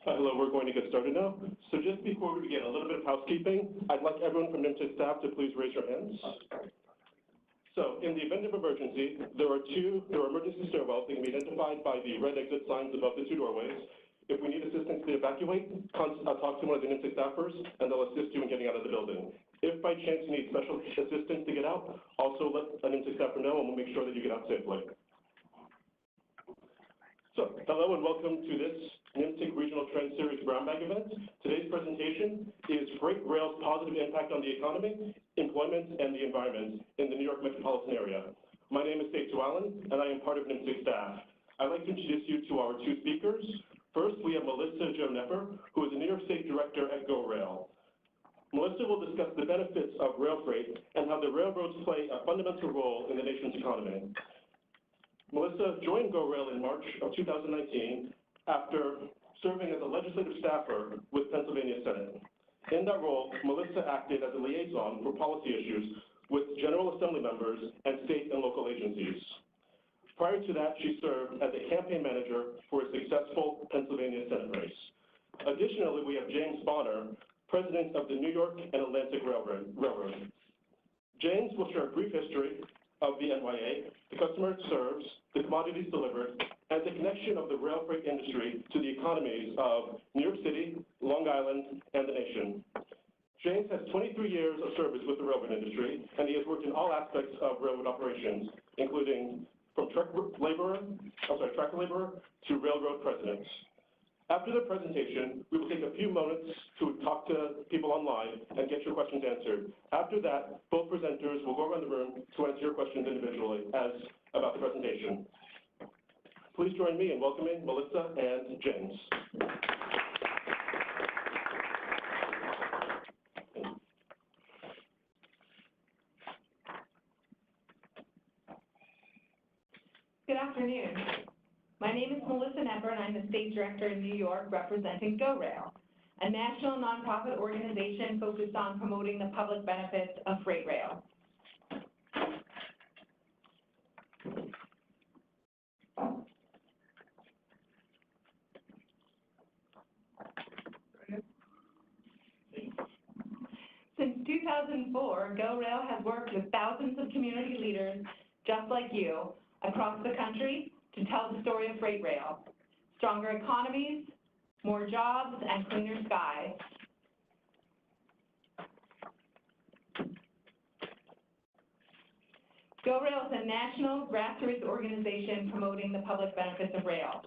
Hello, we're going to get started now. So just before we begin, a little bit of housekeeping. I'd like everyone from NYMTC staff to please raise your hands. So in the event of emergency, there are emergency stairwells that can be identified by the red exit signs above the two doorways. If we need assistance to evacuate, talk to one of the NYMTC staffers, and they'll assist you in getting out of the building. If by chance you need special assistance to get out, also let an NYMTC staffer know, and we'll make sure that you get out safely. So, hello and welcome to this NYMTC Regional Trend Series Brown Bag event. Today's presentation is Freight Rail's positive impact on the economy, employment, and the environment in the New York metropolitan area. My name is Jo Knepper, and I am part of NYMTC staff. I'd like to introduce you to our two speakers. First, we have Jo Knepper, who is the New York State Director at GoRail. Melissa will discuss the benefits of rail freight and how the railroads play a fundamental role in the nation's economy. Melissa joined GoRail in March of 2019 after serving as a legislative staffer with Pennsylvania Senate. In that role, Melissa acted as a liaison for policy issues with General Assembly members and state and local agencies. Prior to that, she served as a campaign manager for a successful Pennsylvania Senate race. Additionally, we have James Bonner, president of the New York and Atlantic Railroad. James will share a brief history of the NYA, the customer it serves, the commodities delivered, and the connection of the rail freight industry to the economies of New York City, Long Island, and the nation. James has 23 years of service with the railroad industry, and he has worked in all aspects of railroad operations, including from tracker laborer to railroad president. After the presentation, we will take a few moments to talk to people online and get your questions answered. After that, both presenters will go around the room to answer your questions individually about the presentation. Please join me in welcoming Melissa and James. Good afternoon. My name is Melissa Knepper, and I'm the State Director in New York representing GoRail, a national nonprofit organization focused on promoting the public benefits of freight rail. Since 2004, GoRail has worked with thousands of community leaders just like you across the country to tell the story of freight rail, stronger economies, more jobs, and cleaner skies. GoRail is a national grassroots organization promoting the public benefits of rail.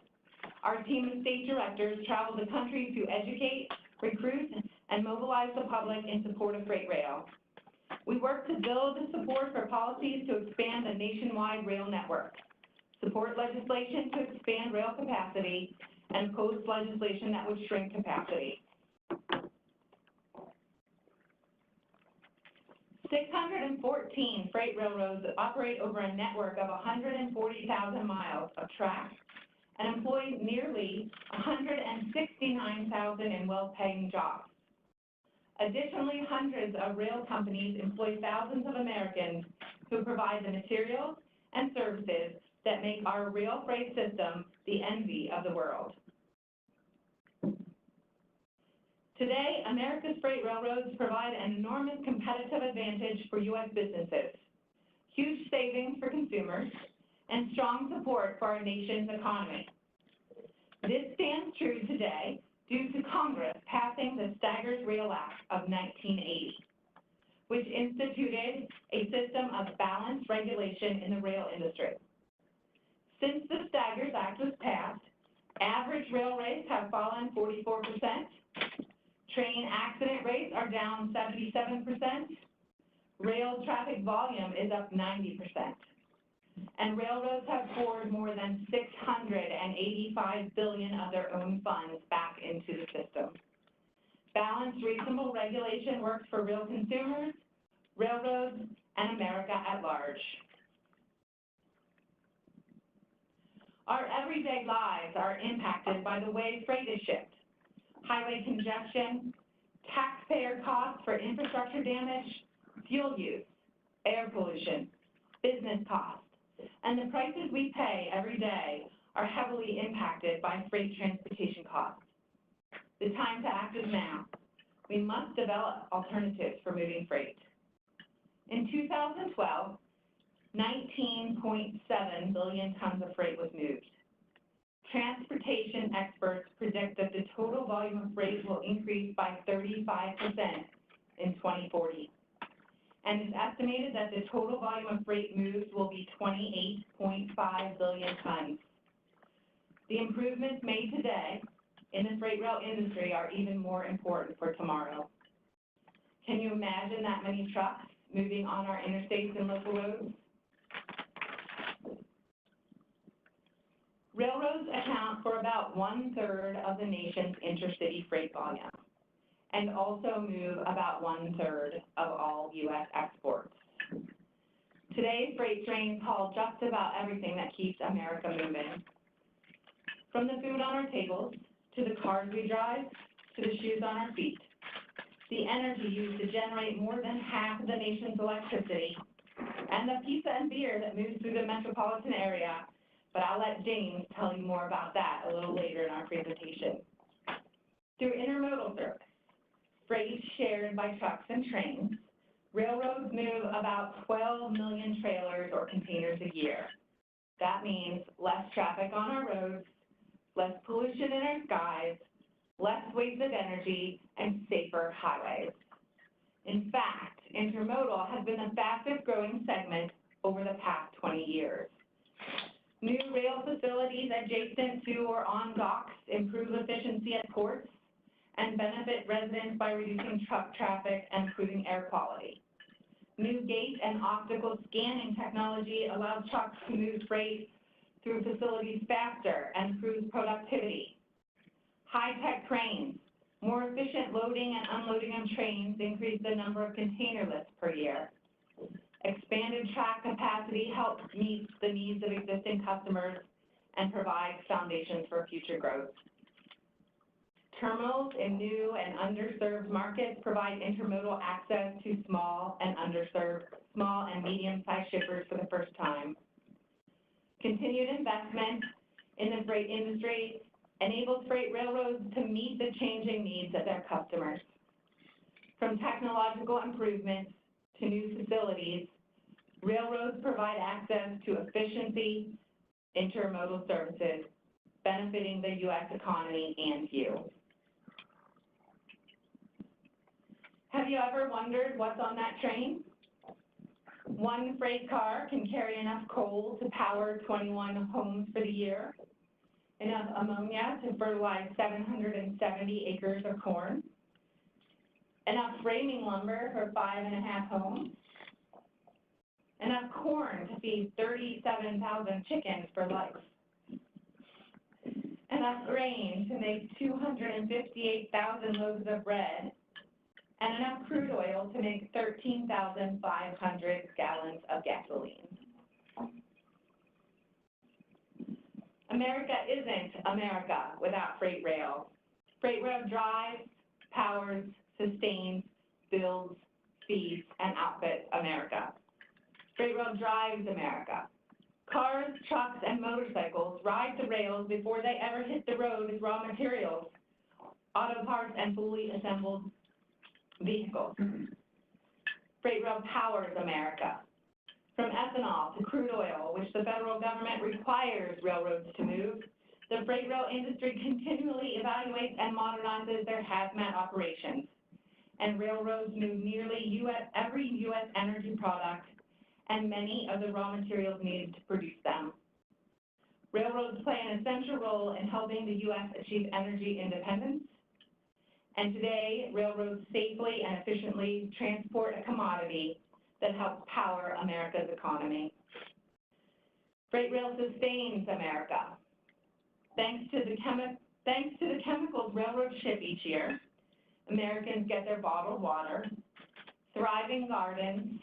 Our team of state directors travel the country to educate, recruit, and mobilize the public in support of freight rail. We work to build support for policies to expand a nationwide rail network, support legislation to expand rail capacity, and oppose legislation that would shrink capacity. 614 freight railroads operate over a network of 140,000 miles of track and employ nearly 169,000 in well-paying jobs. Additionally, hundreds of rail companies employ thousands of Americans who provide the materials and services that make our rail freight system the envy of the world. Today, America's freight railroads provide an enormous competitive advantage for U.S. businesses, huge savings for consumers, and strong support for our nation's economy. This stands true today due to Congress passing the Staggers Rail Act of 1980, which instituted a system of balanced regulation in the rail industry. Since the Staggers Act was passed, average rail rates have fallen 44%, train accident rates are down 77%, rail traffic volume is up 90%, and railroads have poured more than $685 billion of their own funds back into the system. Balanced, reasonable regulation works for real consumers, railroads, and America at large. Our everyday lives are impacted by the way freight is shipped. Highway congestion, taxpayer costs for infrastructure damage, fuel use, air pollution, business costs, and the prices we pay every day are heavily impacted by freight transportation costs. The time to act is now. We must develop alternatives for moving freight. In 2012, 19.7 billion tons of freight was moved. Transportation experts predict that the total volume of freight will increase by 35% in 2040. And it's estimated that the total volume of freight moved will be 28.5 billion tons. The improvements made today in the freight rail industry are even more important for tomorrow. Can you imagine that many trucks moving on our interstates and local roads? Railroads account for about 1/3 of the nation's intercity freight volume and also move about 1/3 of all U.S. exports. Today's freight trains haul just about everything that keeps America moving. From the food on our tables, to the cars we drive, to the shoes on our feet. The energy used to generate more than half of the nation's electricity, and the pizza and beer that moves through the metropolitan area, but I'll let James tell you more about that a little later in our presentation. Through intermodal service, freight shared by trucks and trains, railroads move about 12 million trailers or containers a year. That means less traffic on our roads, less pollution in our skies, less waste of energy, and safer highways. In fact, intermodal has been the fastest growing segment over the past 20 years. New rail facilities adjacent to or on docks improve efficiency at ports and benefit residents by reducing truck traffic and improving air quality. New gate and optical scanning technology allows trucks to move freight through facilities faster and improves productivity. High-tech cranes, more efficient loading and unloading of trains increase the number of container lifts per year. Expanded track capacity helps meet the needs of existing customers and provides foundations for future growth. Terminals in new and underserved markets provide intermodal access to small and medium-sized shippers for the first time. Continued investment in the freight industry enables freight railroads to meet the changing needs of their customers. From technological improvements to new facilities, railroads provide access to efficiency intermodal services, benefiting the U.S. economy and you. Have you ever wondered what's on that train? One freight car can carry enough coal to power 21 homes for the year, enough ammonia to fertilize 770 acres of corn, enough framing lumber for 5.5 homes, enough corn to feed 37,000 chickens for life, enough grain to make 258,000 loaves of bread, and enough crude oil to make 13,500 gallons of gasoline. America isn't America without freight rail. Freight rail drives, powers, sustains, builds, feeds, and outfits America. Freight rail drives America. Cars, trucks, and motorcycles ride the rails before they ever hit the road as raw materials, auto parts, and fully assembled vehicles. Freight rail powers America. From ethanol to crude oil, which the federal government requires railroads to move, the freight rail industry continually evaluates and modernizes their hazmat operations, and railroads move nearly every U.S. energy product and many of the raw materials needed to produce them. Railroads play an essential role in helping the U.S. achieve energy independence, and today, railroads safely and efficiently transport a commodity that helps power America's economy. Freight rail sustains America. Thanks to the chemicals railroads ship each year, Americans get their bottled water, thriving gardens,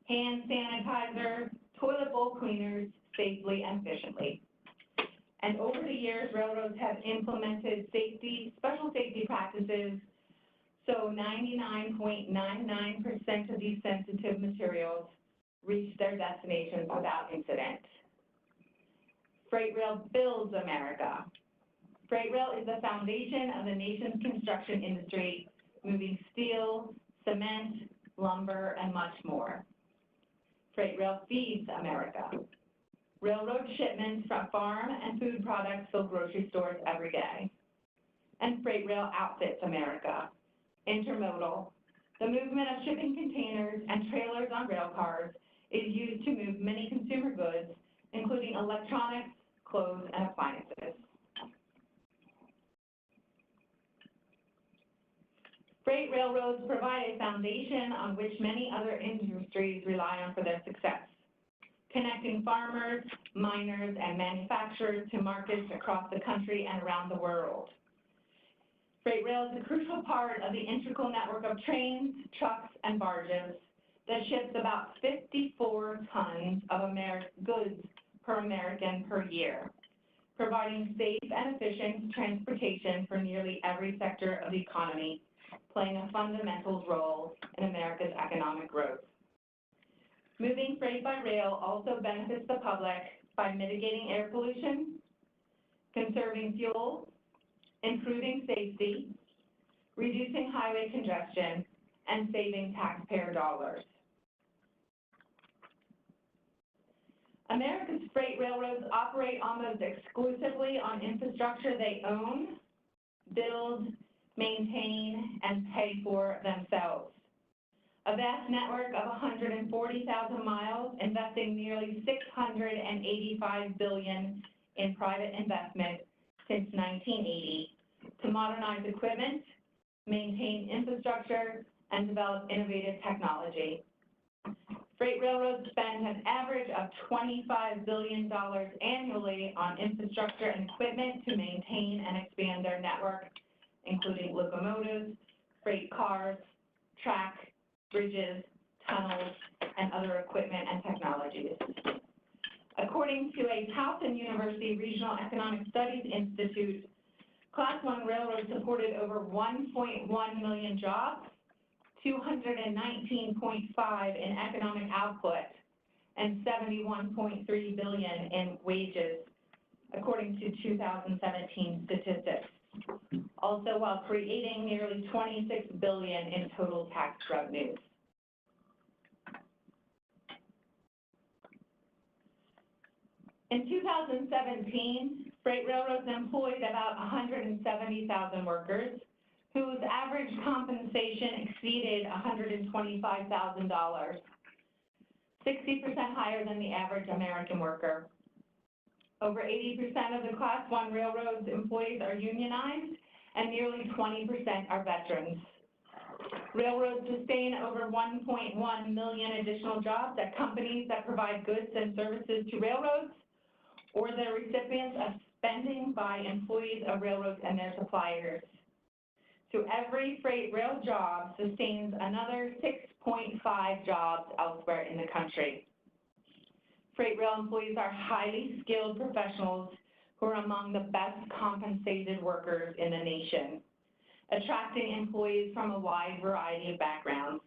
hand sanitizer, toilet bowl cleaners safely and efficiently. And over the years, railroads have implemented special safety practices, so 99.99% of these sensitive materials reach their destinations without incident. Freight rail builds America. Freight rail is the foundation of the nation's construction industry, moving steel, cement, lumber, and much more. Freight rail feeds America. Railroad shipments from farm and food products fill grocery stores every day. And freight rail outfits America. Intermodal, the movement of shipping containers and trailers on rail cars, is used to move many consumer goods, including electronics, clothes, and appliances. Freight railroads provide a foundation on which many other industries rely on for their success, connecting farmers, miners, and manufacturers to markets across the country and around the world. Freight rail is a crucial part of the integral network of trains, trucks, and barges that ships about 54 tons of goods per American per year, providing safe and efficient transportation for nearly every sector of the economy, playing a fundamental role in America's economic growth. Moving freight by rail also benefits the public by mitigating air pollution, conserving fuel, improving safety, reducing highway congestion, and saving taxpayer dollars. America's freight railroads operate almost exclusively on infrastructure they own, build, maintain, and pay for themselves. A vast network of 140,000 miles, investing nearly $685 billion in private investment since 1980 to modernize equipment, maintain infrastructure, and develop innovative technology. Freight railroads spend an average of $25 billion annually on infrastructure and equipment to maintain and expand their network, including locomotives, freight cars, track, bridges, tunnels, and other equipment and technologies. According to a Towson University Regional Economic Studies Institute, Class I railroads supported over 1.1 million jobs, 219.5 in economic output, and 71.3 billion in wages, according to 2017 statistics. Also, while creating nearly 26 billion in total tax revenues. In 2017, freight railroads employed about 170,000 workers, whose average compensation exceeded $125,000, 60% higher than the average American worker. Over 80% of the Class I railroads employees are unionized, and nearly 20% are veterans. Railroads sustain over 1.1 million additional jobs at companies that provide goods and services to railroads, or the recipients of spending by employees of railroads and their suppliers. So every freight rail job sustains another 6.5 jobs elsewhere in the country. Freight rail employees are highly skilled professionals who are among the best compensated workers in the nation, attracting employees from a wide variety of backgrounds,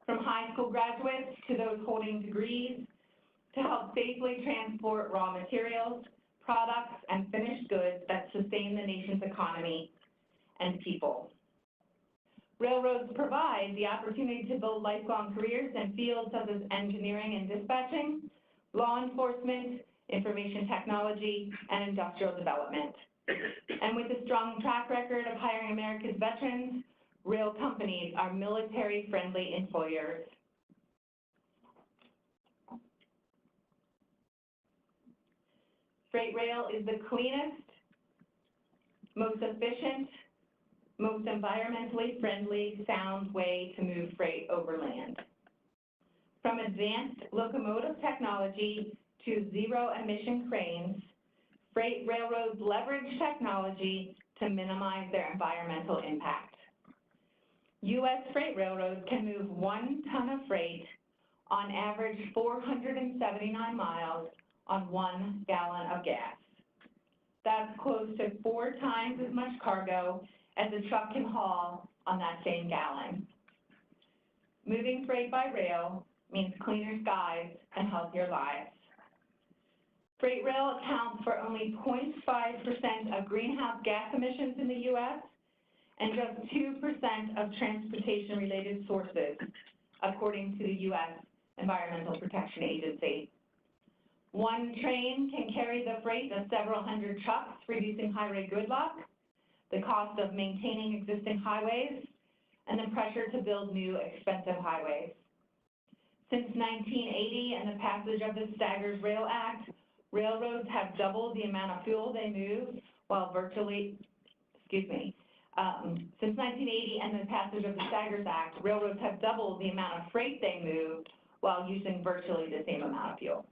from high school graduates to those holding degrees, to help safely transport raw materials, products, and finished goods that sustain the nation's economy and people. Railroads provide the opportunity to build lifelong careers in fields such as engineering and dispatching, law enforcement, information technology, and industrial development. And with a strong track record of hiring America's veterans, rail companies are military-friendly employers. Freight rail is the cleanest, most efficient, most environmentally friendly, sound way to move freight over land. From advanced locomotive technology to zero-emission cranes, freight railroads leverage technology to minimize their environmental impact. U.S. freight railroads can move 1 ton of freight on average 479 miles on 1 gallon of gas. That's close to 4 times as much cargo as a truck can haul on that same gallon. Moving freight by rail means cleaner skies and healthier lives. Freight rail accounts for only 0.5% of greenhouse gas emissions in the U.S. and just 2% of transportation-related sources, according to the U.S. Environmental Protection Agency. One train can carry the freight of several hundred trucks, reducing highway gridlock, the cost of maintaining existing highways, and the pressure to build new expensive highways. Since 1980 and the passage of the Staggered Rail Act, railroads have doubled the amount of fuel they move while since 1980 and the passage of the Staggered Act, railroads have doubled the amount of freight they move while using virtually the same amount of fuel.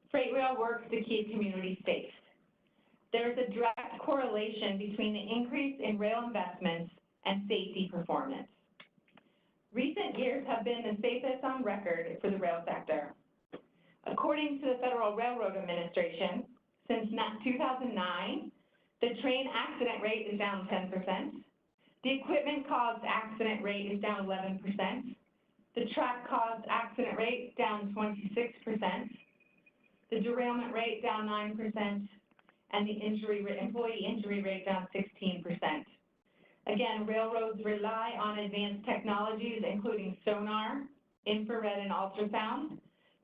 Freight rail works to keep communities safe. There's a direct correlation between the increase in rail investments and safety performance. Recent years have been the safest on record for the rail sector. According to the Federal Railroad Administration, since 2009, the train accident rate is down 10%, the equipment-caused accident rate is down 11%, the track-caused accident rate down 26%, the derailment rate down 9%, and the employee injury rate down 16%. Again, railroads rely on advanced technologies, including sonar, infrared, and ultrasound,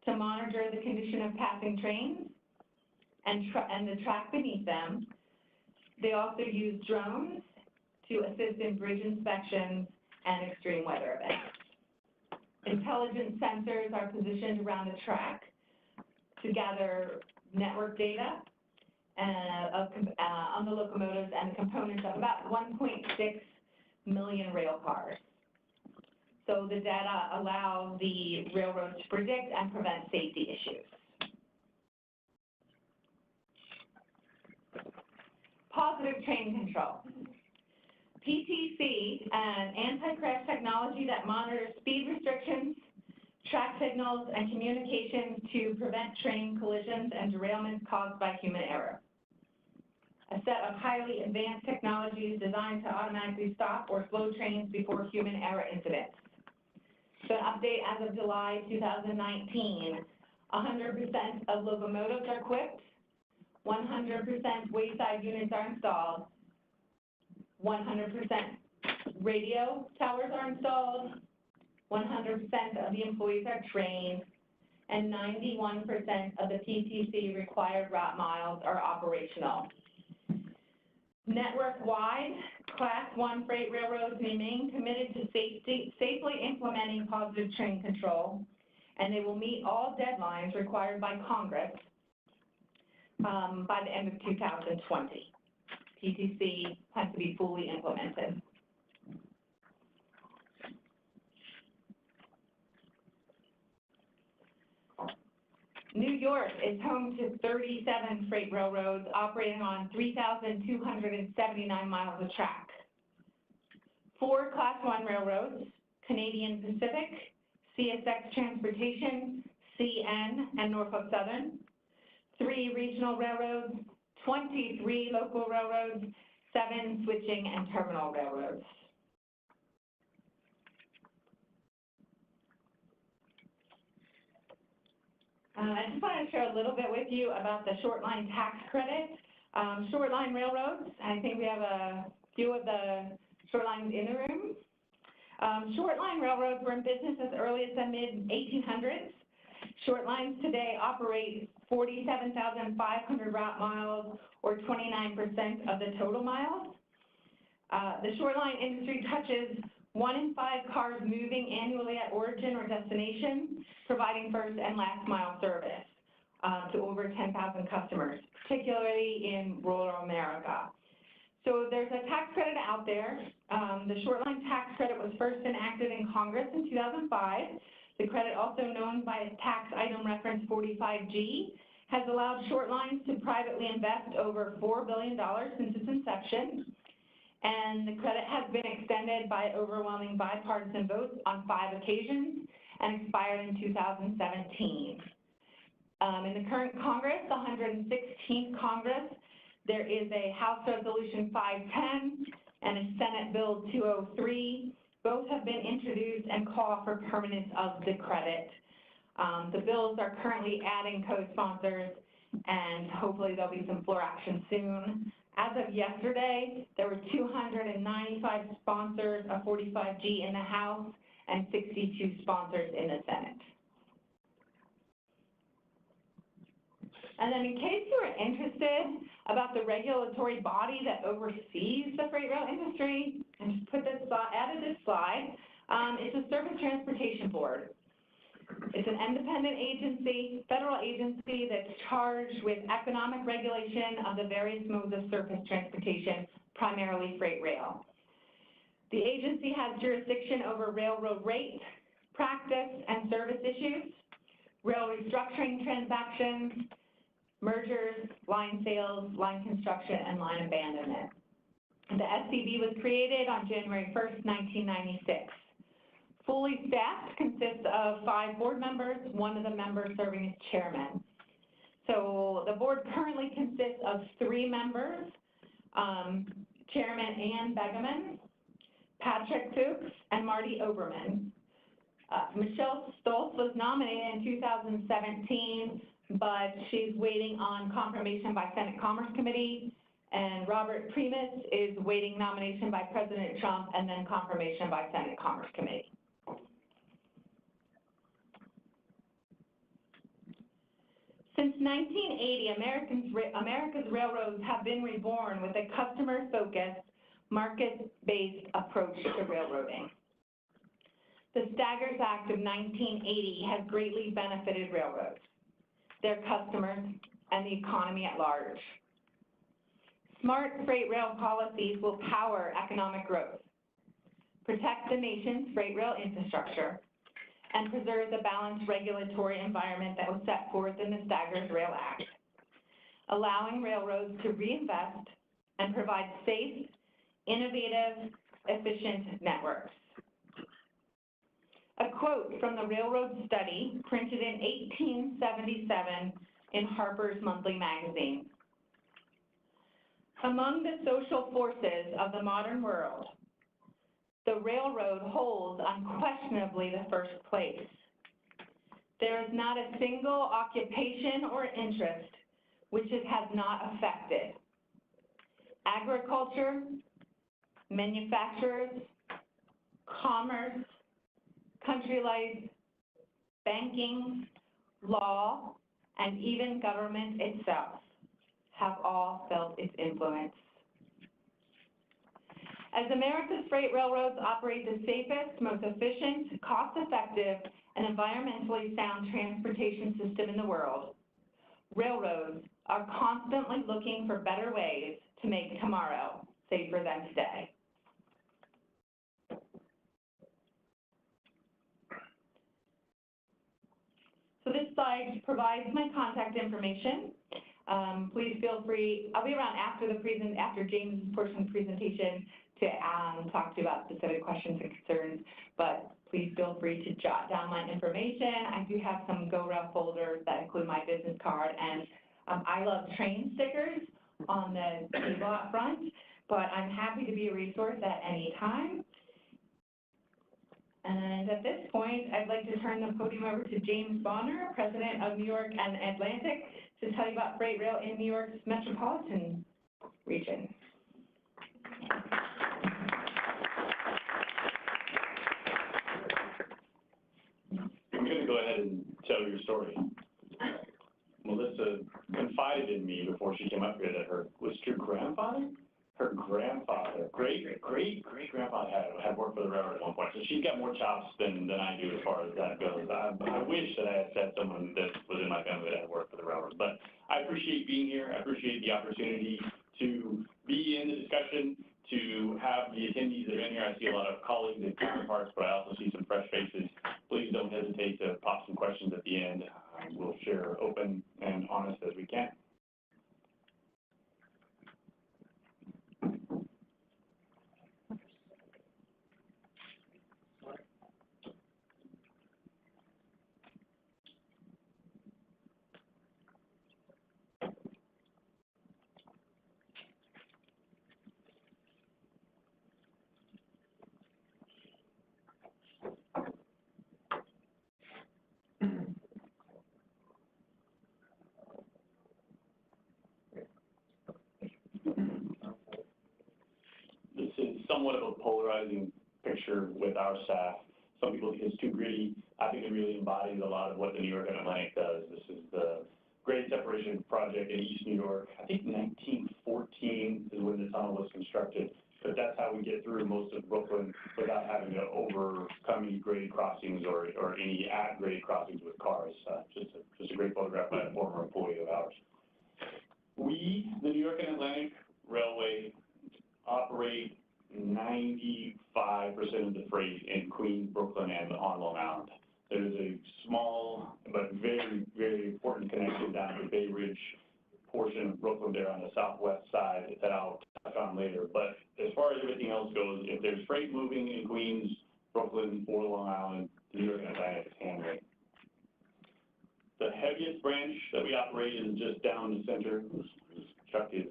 to monitor the condition of passing trains and the track beneath them. They also use drones to assist in bridge inspections and extreme weather events. Intelligent sensors are positioned around the track to gather network data on the locomotives and components of about 1.6 million rail cars. So the data allows the railroads to predict and prevent safety issues. Positive train control. PTC, an anti-crash technology that monitors speed restrictions, track signals, and communications to prevent train collisions and derailments caused by human error. A set of highly advanced technologies designed to automatically stop or slow trains before human error incidents. So an update as of July 2019, 100% of locomotives are equipped, 100% wayside units are installed, 100% radio towers are installed, 100% of the employees are trained, and 91% of the PTC required route miles are operational. Network-wide, Class 1 freight railroads remain committed to safely implementing positive train control, and they will meet all deadlines required by Congress by the end of 2020. PTC has to be fully implemented. New York is home to 37 freight railroads operating on 3,279 miles of track. 4 Class 1 railroads, Canadian Pacific, CSX Transportation, CN, and Norfolk Southern. 3 regional railroads, 23 local railroads, 7 switching and terminal railroads. I just wanted to share a little bit with you about the short line tax credit. Short line railroads, I think we have a few of the short lines in the room. Short line railroads were in business as early as the mid-1800s. Short lines today operate 47,500 route miles, or 29% of the total miles. The short line industry touches 1 in 5 cars moving annually at origin or destination, providing first and last mile service to over 10,000 customers, particularly in rural America. So there's a tax credit out there. The short line tax credit was first enacted in Congress in 2005. The credit, also known by its tax item reference 45G, has allowed short lines to privately invest over $4 billion since its inception. And the credit has been extended by overwhelming bipartisan votes on 5 occasions and expired in 2017. In the current Congress, the 116th Congress, there is a House Resolution 510 and a Senate Bill 203, Both have been introduced and call for permanence of the credit. The bills are currently adding co-sponsors, and hopefully there'll be some floor action soon. As of yesterday, there were 295 sponsors of 45G in the House and 62 sponsors in the Senate. And then in case you are interested about the regulatory body that oversees the freight rail industry, and just added this slide, it's the Surface Transportation Board. It's an independent agency, federal agency that's charged with economic regulation of the various modes of surface transportation, primarily freight rail. The agency has jurisdiction over railroad rate, practice, and service issues, rail restructuring transactions, mergers, line sales, line construction, and line abandonment. The STB was created on January 1st, 1996. Fully staffed consists of 5 board members, one of the members serving as chairman. So the board currently consists of 3 members, Chairman Ann Begeman, Patrick Fuchs, and Marty Oberman. Michelle Stoltz was nominated in 2017, but she's waiting on confirmation by Senate Commerce Committee, and Robert Primus is waiting nomination by President Trump and then confirmation by Senate Commerce Committee. Since 1980, America's railroads have been reborn with a customer-focused, market-based approach to railroading. The Staggers Act of 1980 has greatly benefited railroads, their customers, and the economy at large. Smart freight rail policies will power economic growth, protect the nation's freight rail infrastructure, and preserve the balanced regulatory environment that was set forth in the Staggers Rail Act, allowing railroads to reinvest and provide safe, innovative, efficient networks. A quote from the Railroad Study, printed in 1877 in Harper's Monthly Magazine. Among the social forces of the modern world, the railroad holds unquestionably the first place. There is not a single occupation or interest which it has not affected. Agriculture, manufacturers, commerce, country life, banking, law, and even government itself have all felt its influence. As America's freight railroads operate the safest, most efficient, cost-effective, and environmentally sound transportation system in the world, railroads are constantly looking for better ways to make tomorrow safer than today. So this slide provides my contact information. Please feel free, I'll be around after James' portion of the presentation to talk to you about specific questions and concerns, but please feel free to jot down my information. I do have some GoRail folders that include my business card, and I love train stickers on the table up front, but I'm happy to be a resource at any time. And at this point, I'd like to turn the podium over to James Bonner, President of New York and Atlantic, to tell you about freight rail in New York's metropolitan region. I'm going to go ahead and tell your story. Melissa confided in me before she came up here that her grandfather, great-great-grandfather had worked for the railroad at one point. So she's got more chops than I do as far as that goes. I wish that I had said someone that was in my family that had worked for the railroad. But I appreciate being here. I appreciate the opportunity to be in the discussion, to have the attendees that are in here. I see a lot of colleagues and counterparts, but I also see some fresh faces. Please don't hesitate to pop some questions at the end. We'll share open and honest as we can. somewhat of a polarizing picture with our staff. Some people think it's too gritty. I think it really embodies a lot of what the New York and Atlantic does. This is the grade separation project in East New York. I think 1914 is when the tunnel was constructed, but that's how we get through most of Brooklyn without having to overcome any grade crossings or any at-grade crossings with cars. Just a great photograph by a former employee of ours. We, the New York and Atlantic Railway, operate 95% of the freight in Queens, Brooklyn, and on Long Island. There's a small but very, very important connection down the Bay Ridge portion of Brooklyn there on the southwest side that I'll touch on later. But as far as everything else goes, if there's freight moving in Queens, Brooklyn, or Long Island, the New York and Atlantic is handling. The heaviest branch that we operate is just down the center. Chuck is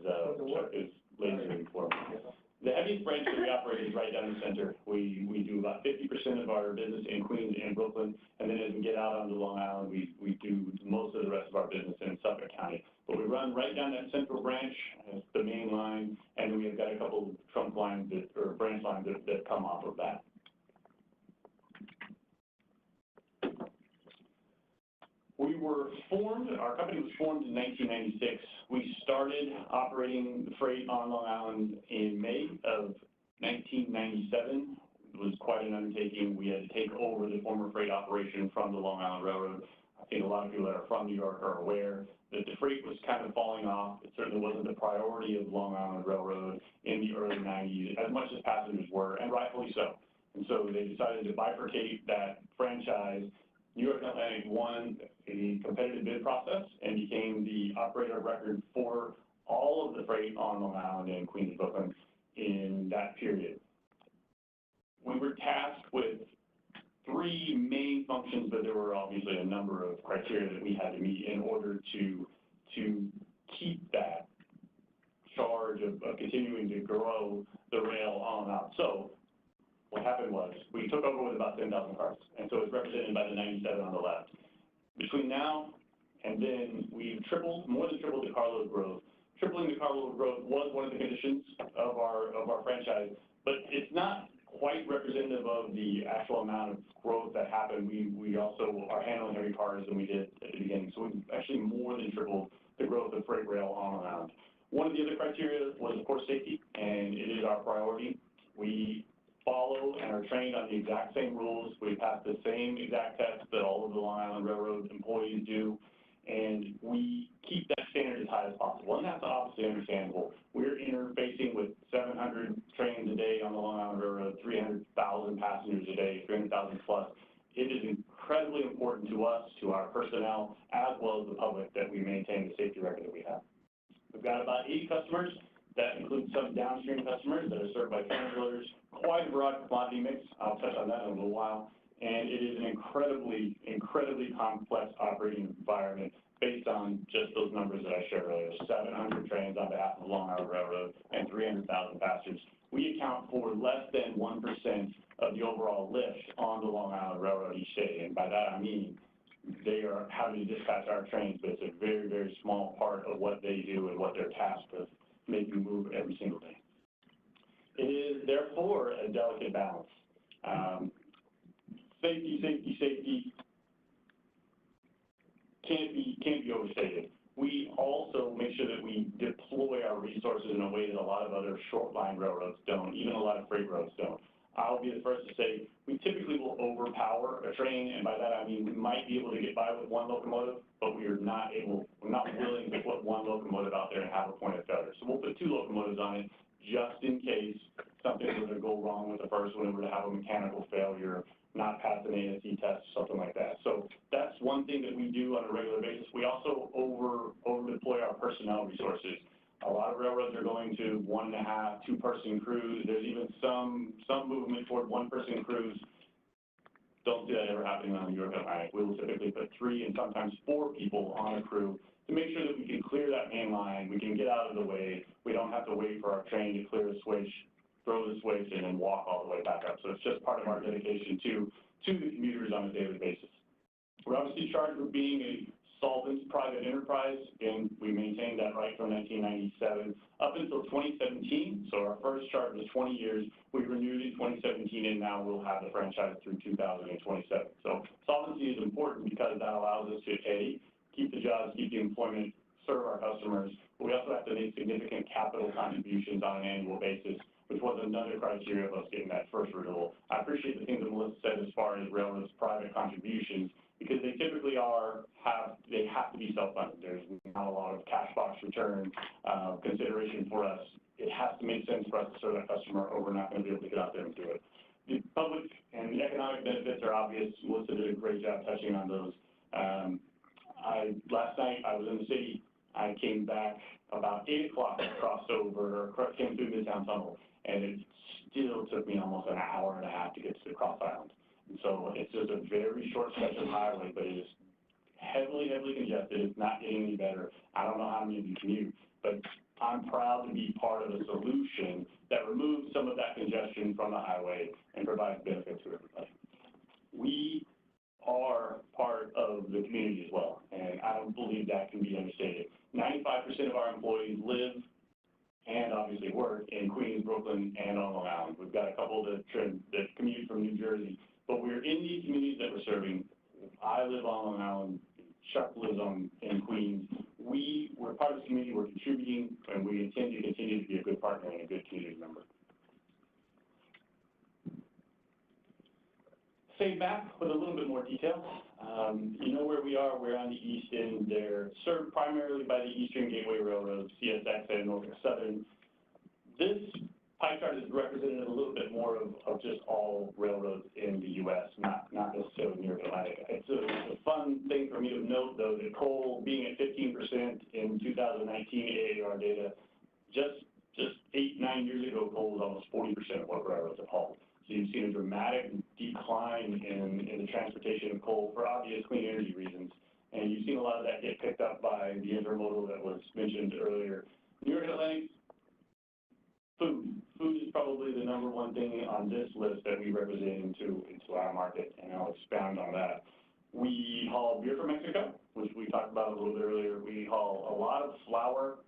lasering for me. The heaviest branch that we operate is right down the center. We do about 50% of our business in Queens and Brooklyn, and then as we get out onto Long Island, we do most of the rest of our business in Suffolk County. But we run right down that central branch, as the main line, and then we've got a couple of trunk lines or branch lines that come off of that. Our company was formed in 1996. We started operating freight on Long Island in May of 1997. It was quite an undertaking. We had to take over the former freight operation from the Long Island Railroad. I think a lot of people that are from New York are aware that the freight was kind of falling off. It certainly wasn't the priority of Long Island Railroad in the early 90s, as much as passengers were, and rightfully so. And so they decided to bifurcate that franchise. New York and Atlantic won a competitive bid process and became the operator of record for all of the freight on Long Island and Queens and Brooklyn in that period. We were tasked with three main functions, but there were obviously a number of criteria that we had to meet in order to keep that charge of continuing to grow the rail on and out. So what happened was we took over with about 10,000 cars, and so it's represented by the 97 on the left. Between now and then, we've more than tripled the carload growth. Tripling the carload growth was one of the conditions of our franchise, but it's not quite representative of the actual amount of growth that happened. We also are handling heavy cars than we did at the beginning, so we've actually more than tripled the growth of freight rail on and around. One of the other criteria was, of course, safety, and it is our priority. We follow and are trained on the exact same rules. We pass the same exact tests that all of the Long Island Railroad employees do, and we keep that standard as high as possible, and that's obviously understandable. We're interfacing with 700 trains a day on the Long Island Railroad, 300,000 passengers a day, 300,000 plus. It is incredibly important to us, to our personnel, as well as the public, that we maintain the safety record that we have. We've got about 80 customers. That includes some downstream customers that are served by transloaders, quite a broad commodity mix. I'll touch on that in a little while. And it is an incredibly, incredibly complex operating environment based on just those numbers that I shared earlier. 700 trains on behalf of Long Island Railroad and 300,000 passengers. We account for less than 1% of the overall lift on the Long Island Railroad each day. And by that I mean they are having to dispatch our trains, but it's a very, very small part of what they do and what they're tasked with making move every single day. It is therefore a delicate balance. Safety, safety, safety can't be overstated. We also make sure that we deploy our resources in a way that a lot of other short line railroads don't, even a lot of freight roads don't. I'll be the first to say we typically will overpower a train, and by that I mean we might be able to get by with one locomotive, but we're not willing to put one locomotive out there and have a point of failure. So we'll put two locomotives on it just in case something were to go wrong with the first one, and we're to have a mechanical failure, not pass an ASE test, something like that. So that's one thing that we do on a regular basis. We also over deploy our personnel resources. A lot of railroads are going to 1.5, 2-person crews. There's even some movement toward 1-person crews. Don't see that ever happening on the New York Atlantic. We will typically put 3 and sometimes 4 people on a crew to make sure that we can clear that main line, we can get out of the way, we don't have to wait for our train to clear the switch, throw the switch, and then walk all the way back up. So it's just part of our dedication to the commuters on a daily basis. We're obviously charged with being a solvent private enterprise. Again, we maintained that right from 1997 up until 2017. So our first chart was 20 years. We renewed in 2017, and now we'll have the franchise through 2027. So solvency is important because that allows us to, A, keep the jobs, keep the employment, serve our customers, but we also have to make significant capital contributions on an annual basis, which was another criteria of us getting that first renewal. I appreciate the things that Melissa said as far as railroads' private contributions, because they typically they have to be self-funded. There's not a lot of cash box return consideration for us. It has to make sense for us to serve that customer, or we're not going to be able to get out there and do it. The public and the economic benefits are obvious. Melissa did a great job touching on those. Last night I was in the city. I came back about 8 o'clock, crossed over, came through Midtown Tunnel, and it still took me almost an hour and a half to get to the Cross Island. And so it's just a very short stretch of highway, but it is heavily congested. It's not getting any better. I don't know how many of you commute, but I'm proud to be part of a solution that removes some of that congestion from the highway and provides benefits to everybody. We are part of the community as well, and I don't believe that can be understated. 95% of our employees live and obviously work in Queens, Brooklyn, and on Long Island. We've got a couple that commute from New Jersey, but we're in these communities that we're serving. I live on Long Island, Chuck lives in Queens. We're part of this community, we're contributing, and we intend to continue to be a good partner and a good community member. Same map with a little bit more detail. You know where we are. We're on the east end. They're served primarily by the Eastern Gateway Railroad, CSX and Norfolk Southern. This pie chart is representative a little bit more of just all railroads in the U.S., not necessarily New York Atlantic. It's a fun thing for me to note, though, that coal being at 15% in 2019 AAR data, just 8-9 years ago, coal was almost 40% of what railroads have hauled. So you've seen a dramatic decline in the transportation of coal for obvious clean energy reasons. And you've seen a lot of that get picked up by the intermodal that was mentioned earlier. New York Atlantic, food. Food is probably the number one thing on this list that we represent into our market, and I'll expound on that. We haul beer from Mexico, which we talked about a little bit earlier. We haul a lot of flour,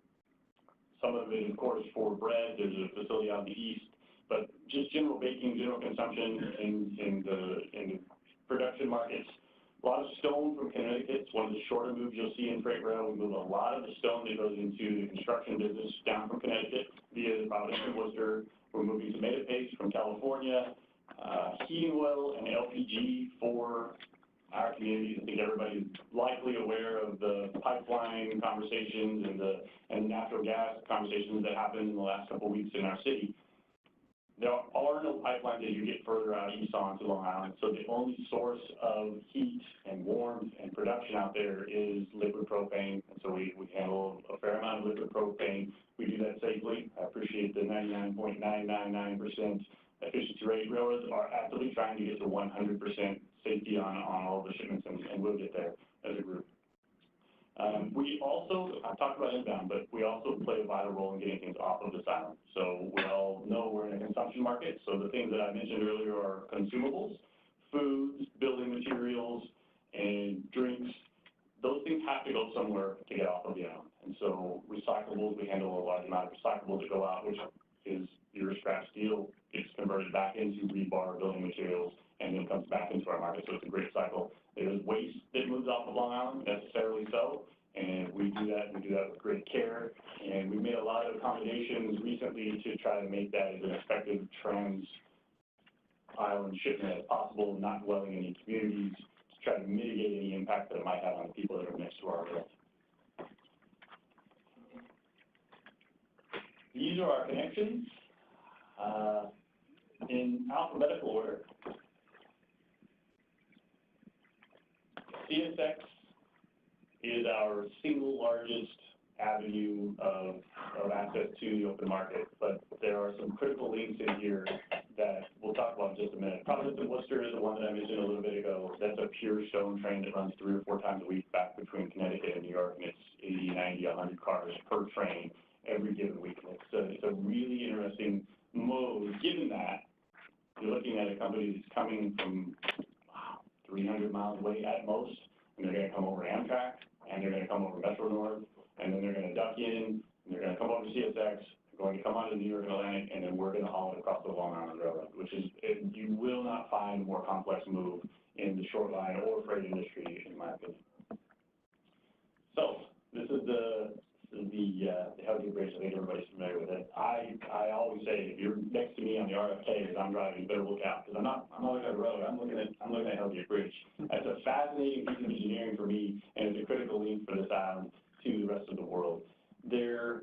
some of it, of course, for bread. There's a facility out in the east. But just general baking, general consumption in the production markets. A lot of stone from Connecticut. It's one of the shorter moves you'll see in freight rail. We move a lot of the stone that goes into the construction business down from Connecticut via the Providence and Worcester. We're moving tomato paste from California, heating oil and LPG for our communities. I think everybody's likely aware of the pipeline conversations and natural gas conversations that happened in the last couple of weeks in our city. There are no pipelines as you get further out east onto Long Island, so the only source of heat and warmth and production out there is liquid propane, and so we handle a fair amount of liquid propane. We do that safely. I appreciate the 99.999% efficiency rate. Railroads are actively trying to get to 100% safety on all the shipments, and we'll get there as a group. We also, I've talked about inbound, but we also play a vital role in getting things off of this island. So we all know we're in a consumption market. So the things that I mentioned earlier are consumables, foods, building materials, and drinks. Those things have to go somewhere to get off of the island. And so recyclables, we handle a large amount of recyclables that go out, which is your scrap steel gets converted back into rebar building materials and then comes back into our market. So it's a great cycle. There's waste that moves off of Long Island, necessarily so, and we do that with great care. And we made a lot of accommodations recently to try to make that as an effective trans-island shipment as possible, not dwelling in any communities, to try to mitigate any impact that it might have on the people that are next to our rail. These are our connections in alphabetical order. CSX is our single largest avenue of access to the open market, but there are some critical links in here that we'll talk about in just a minute. Providence and Worcester is the one that I mentioned a little bit ago. That's a pure stone train that runs 3 or 4 times a week back between Connecticut and New York, and it's 80, 90, 100 cars per train every given week. It's a really interesting mode, given that you're looking at a company that's coming from 300 miles away at most, and they're going to come over Amtrak over CSX, going to come onto the New York Atlantic, and then we're going to haul it across the Long Island Railroad, which is, you will not find a more complex move in the short line or freight industry, in my opinion. So this is the Hellgate Bridge. I think everybody's familiar with it. I always say, if you're next to me on the RFK as I'm driving, you better look out, because I'm not looking at the road. I'm looking at Hellgate Bridge. That's a fascinating piece of engineering for me, and it's a critical link for this island to the rest of the world. There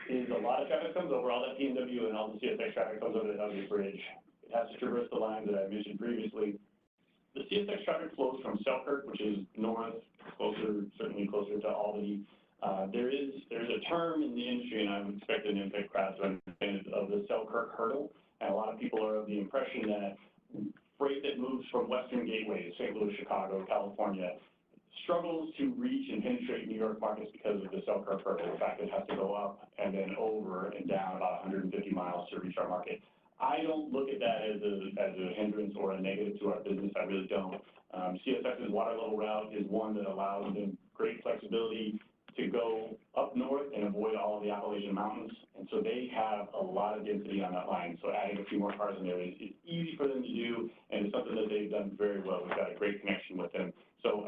is a lot of traffic that comes over. All that PNW and all the CSX traffic comes over the Hellgate Bridge. It has to traverse the lines that I mentioned previously. The CSX traffic flows from Selkirk, which is north, certainly closer to Albany. There's a term in the industry, and I would expect an impact crowd to understand it, of the Selkirk hurdle. And a lot of people are of the impression that freight that moves from Western gateways, St. Louis, Chicago, California, struggles to reach and penetrate New York markets because of the Selkirk hurdle. In fact, it has to go up and then over and down about 150 miles to reach our market. I don't look at that as a hindrance or a negative to our business. I really don't. CSX's water level route is one that allows them great flexibility to go up north and avoid all of the Appalachian Mountains. And so they have a lot of density on that line. So adding a few more cars in there is easy for them to do, and it's something that they've done very well. We've got a great connection with them. So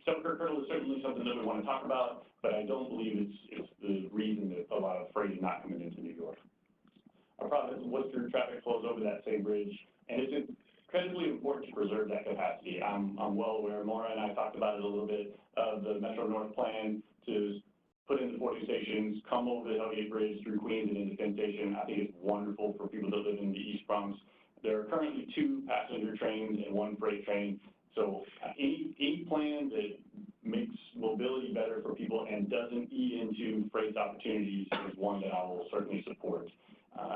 Selkirk hurdle is certainly something that we want to talk about, but I don't believe it's the reason that a lot of freight is not coming into New York. Our Providence and Worcester traffic flows over that same bridge, and it's incredibly important to preserve that capacity. I'm well aware, Maura and I talked about it a little bit, of the Metro North plan to put in the 40 stations, come over the Hellgate Bridge through Queens and into Penn Station. I think it's wonderful for people that live in the East Bronx. There are currently 2 passenger trains and 1 freight train. So any plan that makes mobility better for people and doesn't eat into freight opportunities is one that I will certainly support.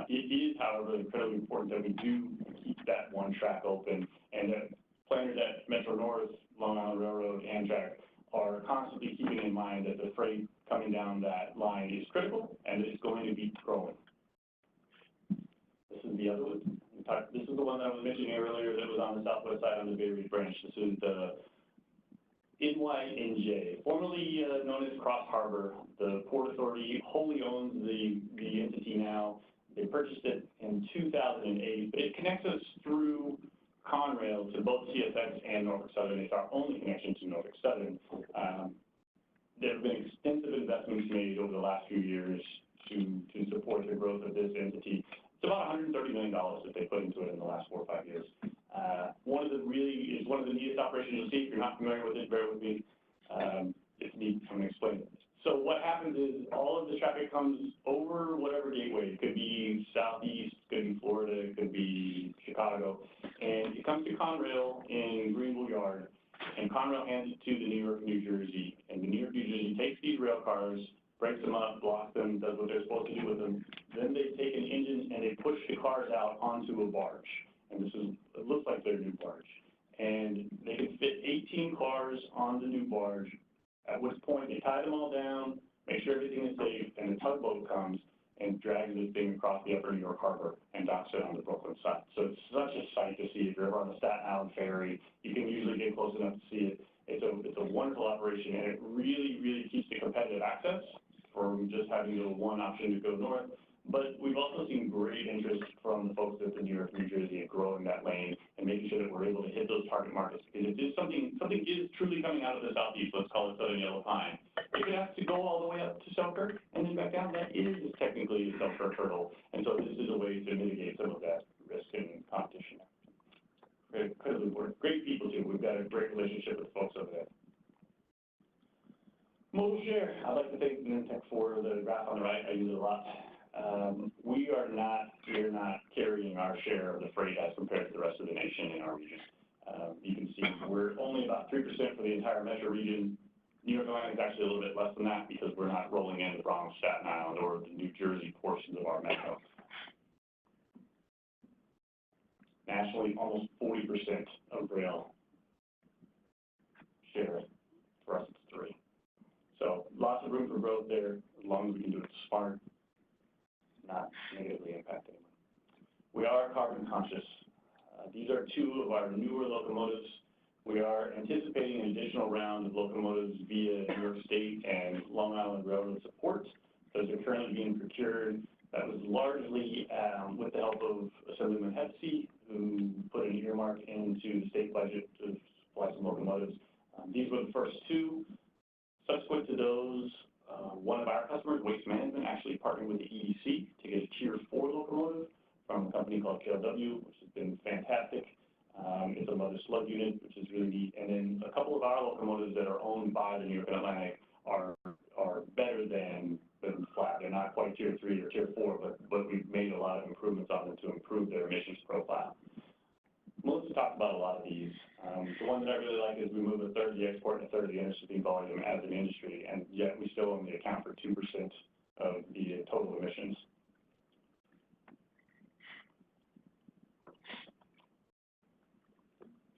It is, however, incredibly important that we do keep that one track open, and that planners at Metro North, Long Island Railroad, Amtrak are constantly keeping in mind that the freight coming down that line is critical and it's going to be growing. This is the other one. This is the one that I was mentioning earlier that was on the southwest side on the Bay Ridge branch. This is the NYMTC, formerly known as Cross Harbor. The Port Authority wholly owns the entity now. They purchased it in 2008, but it connects us through Conrail to both CSX and Norfolk Southern. It's our only connection to Norfolk Southern. There have been extensive investments made over the last few years to support the growth of this entity. It's about $130 million that they put into it in the last 4 or 5 years. One of the neatest operations you'll see. If you're not familiar with it, bear with me. It's neat. I'm going to explain it. So what happens is all of the traffic comes over whatever gateway. It could be Southeast, it could be Florida, it could be Chicago. And it comes to Conrail in Greenville Yard, and Conrail hands it to the New York, New Jersey. And the New York, New Jersey takes these rail cars, breaks them up, blocks them, does what they're supposed to do with them. Then they take an engine and they push the cars out onto a barge. And it looks like their new barge. And they can fit 18 cars on the new barge, at which point they tie them all down, make sure everything is safe, and the tugboat comes and drags this thing across the upper New York Harbor and docks it on the Brooklyn side. So it's such a sight to see. If you're ever on the Staten Island ferry, you can usually get close enough to see it. It's a wonderful operation, and it really, really keeps the competitive access from just having the one option to go north. But we've also seen great interest from the folks at the New York, New Jersey in growing that lane and making sure that we're able to hit those target markets. Because if something is truly coming out of the Southeast, let's call it Southern Yellow Pine, if it has to go all the way up to Selkirk and then back down, that is technically the Selkirk hurdle. And so this is a way to mitigate some of that risk and competition. Very incredibly important. Great people too. We've got a great relationship with folks over there. Modal share. I'd like to thank NYMTC for the graph on the right. I use it a lot. We're not carrying our share of the freight as compared to the rest of the nation in our region. You can see we're only about 3% for the entire metro region. New York Atlantic is actually a little bit less than that because we're not rolling in the Bronx, Staten Island, or the New Jersey portions of our metro. Nationally, almost 40% of rail share. For us, it's 3%. So lots of room for growth there, as long as we can do it smart, not negatively impact anyone. We are carbon conscious. These are 2 of our newer locomotives. We are anticipating an additional round of locomotives via New York State and Long Island Railroad support Those are currently being procured. That was largely with the help of Assemblyman Hepsi, who put an earmark into the state budget to supply some locomotives. These were the first two. Subsequent to those, one of our customers, Waste Management, actually partnered with the EDC to get a Tier 4 locomotive from a company called KLW, which has been fantastic. It's a mother slug unit, which is really neat. And then a couple of our locomotives that are owned by the New York and Atlantic are better than flat. They're not quite Tier 3 or Tier 4, but we've made a lot of improvements on them to improve their emissions profile. Melissa talked about a lot of these. The one that I really like is we move a third of the export and a third of the intercity volume as an industry, and yet we still only account for 2% of the total emissions.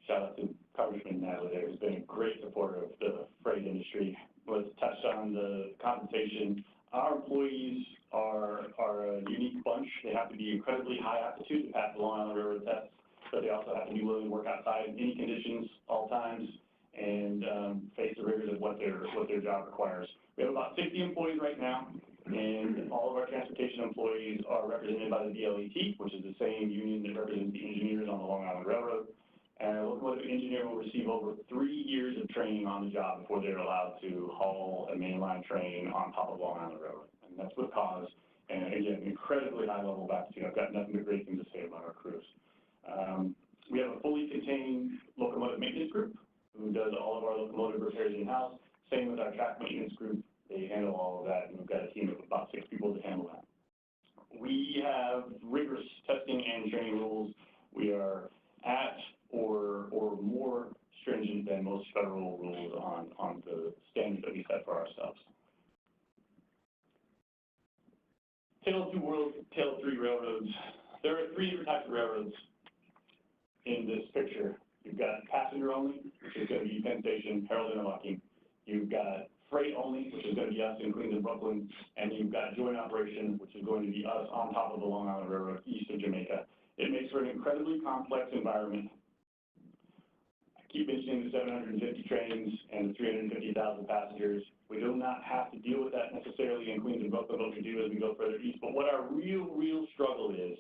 Shout out to Congressman Natalie there, who's been a great supporter of the freight industry. Was touched on the compensation. Our employees are a unique bunch. They have to be incredibly high aptitude to pass the Long Island Railroad test, but they also have to be willing to work outside in any conditions, all times, and face the rigors of what their job requires. We have about 60 employees right now, and all of our transportation employees are represented by the DLET, which is the same union that represents the engineers on the Long Island Railroad. And a locomotive engineer will receive over 3 years of training on the job before they're allowed to haul a mainline train on top of Long Island Railroad. And that's what caused, and again, incredibly high level of aptitude. I've got nothing but great things to say about our crews. We have a fully contained locomotive maintenance group who does all of our locomotive repairs in-house. Same with our track maintenance group. They handle all of that, and we've got a team of about 6 people to handle that. We have rigorous testing and training rules. We are at or more stringent than most federal rules on the standards that we set for ourselves. Tale of two worlds, tale of three railroads. There are 3 different types of railroads in this picture. You've got passenger only, which is going to be Penn Station, Herald, and Milwaukee. You've got freight only, which is going to be us in Queens and Brooklyn. And you've got joint operation, which is going to be us on top of the Long Island Railroad, east of Jamaica. It makes for an incredibly complex environment. I keep mentioning the 750 trains and the 350,000 passengers. We do not have to deal with that necessarily in Queens and Brooklyn, but we do as we go further east. But what our real struggle is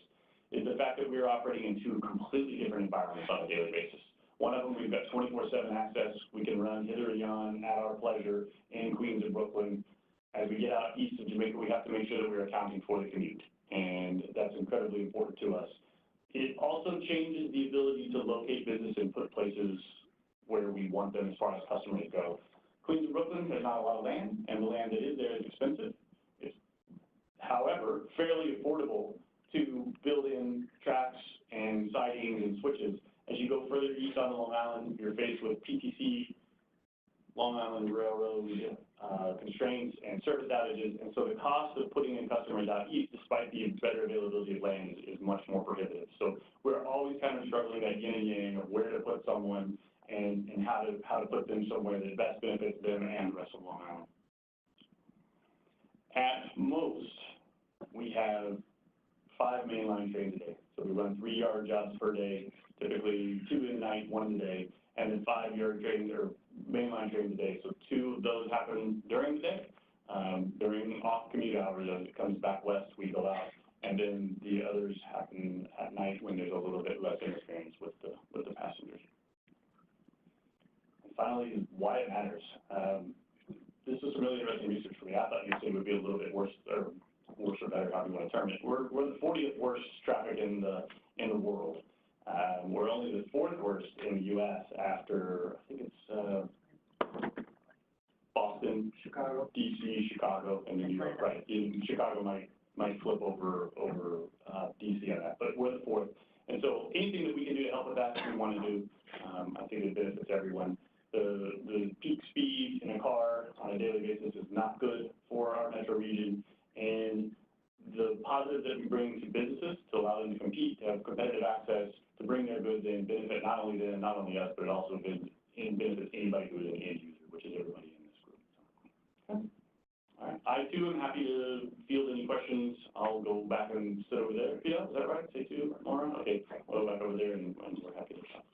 the fact that we're operating in 2 completely different environments on a daily basis. One of them, we've got 24/7 access. We can run hither and yon at our pleasure in Queens and Brooklyn. As we get out east of Jamaica, we have to make sure that we're accounting for the commute, and that's incredibly important to us. It also changes the ability to locate business and put places where we want them as far as customers go. Queens and Brooklyn, there's not a lot of land, and the land that is there is expensive. It's, however, fairly affordable to build in tracks and sidings and switches. As you go further east on Long Island, you're faced with PTC, Long Island Railroad constraints and service outages, and so the cost of putting in customers out east, despite the better availability of lanes, is much more prohibitive. So we're always kind of struggling that yin and yang of where to put someone and how to put them somewhere that best benefits them and the rest of Long Island. At most, we have 5 mainline trains a day. So we run 3-yard jobs per day, typically 2 in the night, 1 in the day, and then 5-yard trains or mainline trains a day. So 2 of those happen during the day. During off-commute hours, as it comes back west, we go out, and then the others happen at night when there's a little bit less interference with the passengers. And finally, why it matters. This was some really interesting research for me. I thought UC would be a little bit worse or better, however you want to term it. We're the 40th worst traffic in the world. We're only the 4th worst in the U.S. after, I think it's Boston, Chicago, D.C., Chicago, and New York. Right. Chicago might flip over D.C. on that, but we're the 4th. And so anything that we can do to help with that, we want to do. I think it benefits everyone. The peak speed in a car on a daily basis is not good for our metro region, and the positives that we bring to businesses to allow them to compete, to have competitive access, to bring their goods in, benefit not only them, not only us, but it also benefits anybody who is an end user, which is everybody in this group. Okay. All right. I too am happy to field any questions. I'll go back and sit over there. Yeah, is that right? Say 2, Laura? Okay. I'll go back over there and we're happy to talk.